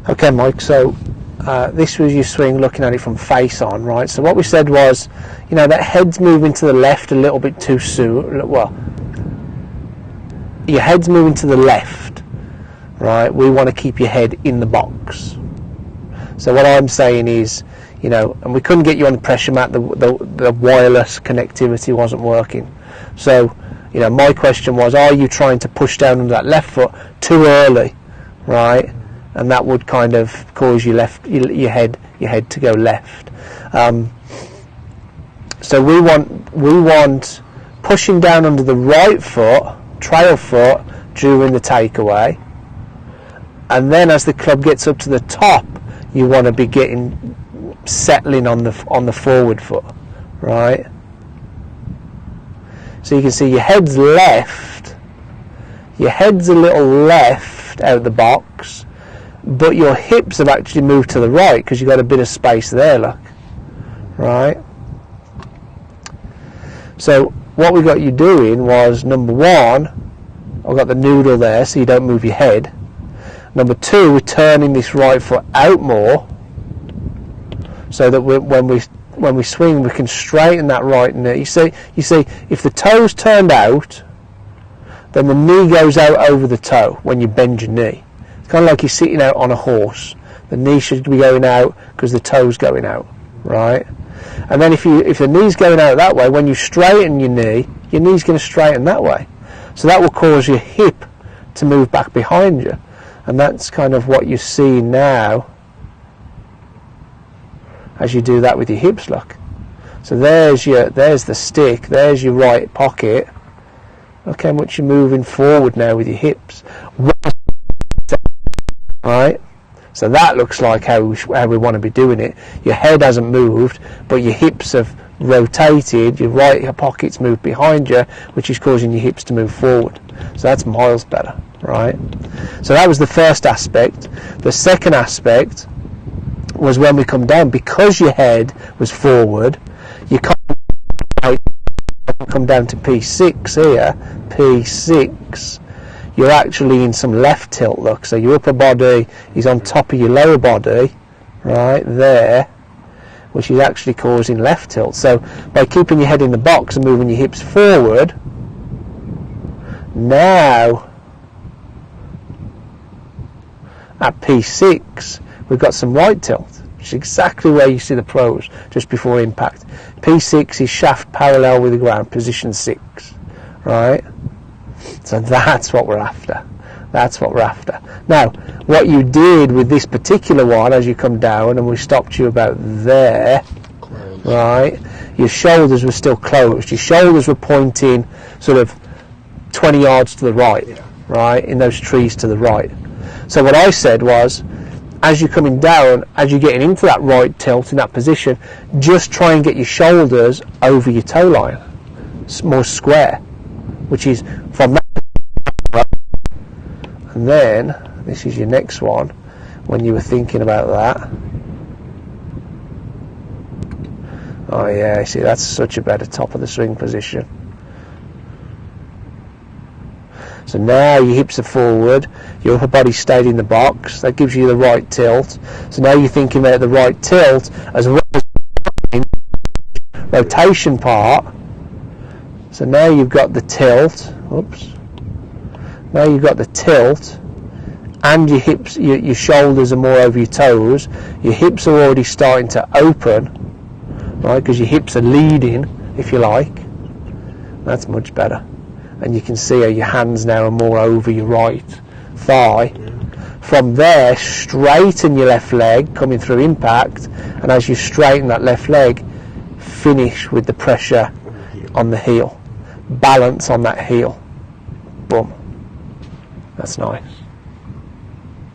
Okay, Mike, so this was your swing looking at it from face on, right? So what we said was, you know, that head's moving to the left a little bit too soon. Well, your head's moving to the left, right? We want to keep your head in the box. So what I'm saying is, you know, and we couldn't get you on the pressure mat, the wireless connectivity wasn't working. So, you know, my question was, are you trying to push down on that left foot too early, right? And that would kind of cause your head to go left. So we want pushing down under the right foot, trail foot, during the takeaway, and then as the club gets up to the top, you want to be settling on the forward foot, right? So you can see your head's left, your head's a little left out of the box, but your hips have actually moved to the right because you've got a bit of space there, look, right? So what we got you doing was, number one, I've got the noodle there so you don't move your head. Number two, we're turning this right foot out more so that when we swing, we can straighten that right knee. You see, if the toe's turned out, then the knee goes out over the toe when you bend your knee. It's kind of like you're sitting out on a horse. The knee should be going out because the toe's going out, right? And then if the knee's going out that way, when you straighten your knee's going to straighten that way. So that will cause your hip to move back behind you. And that's kind of what you see now as you do that with your hips, look. So there's the stick, there's your right pocket. Look how much you're moving forward now with your hips. Right? So that looks like how we want to be doing it. Your head hasn't moved, but your hips have rotated, your right pocket's moved behind you, which is causing your hips to move forward. So that's miles better, right? So that was the first aspect. The second aspect was when we come down, because your head was forward, you can't come down to P6 here, P6, you're actually in some left tilt, look. So your upper body is on top of your lower body, right there, which is actually causing left tilt. So by keeping your head in the box and moving your hips forward, now at P6 we've got some right tilt, which is exactly where you see the pros just before impact. P6 is shaft parallel with the ground, position 6, right? So that's what we're after. That's what we're after. Now, what you did with this particular one, as you come down, and we stopped you about there, closed. Right? Your shoulders were still closed. Your shoulders were pointing sort of 20 yards to the right, yeah. Right? In those trees to the right. So what I said was, as you're coming down, as you're getting into that right tilt in that position, just try and get your shoulders over your toe line, more square, which is from that. And then this is your next one. When you were thinking about that, oh yeah, see, that's such a better top of the swing position. So now your hips are forward, your upper body stayed in the box. That gives you the right tilt. So now you're thinking about the right tilt as well as the rotation part. So now you've got the tilt. Oops. Now you've got the tilt, and your hips, your shoulders are more over your toes. Your hips are already starting to open, right? Because your hips are leading, if you like. That's much better. And you can see how your hands now are more over your right thigh. From there, straighten your left leg coming through impact, and as you straighten that left leg, finish with the pressure on the heel. Balance on that heel. Boom. That's nice.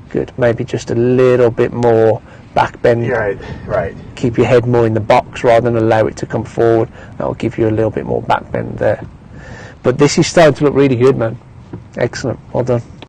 Good. Maybe just a little bit more back bend. Right. Keep your head more in the box rather than allow it to come forward. That will give you a little bit more back bend there. But this is starting to look really good, man. Excellent. Well done.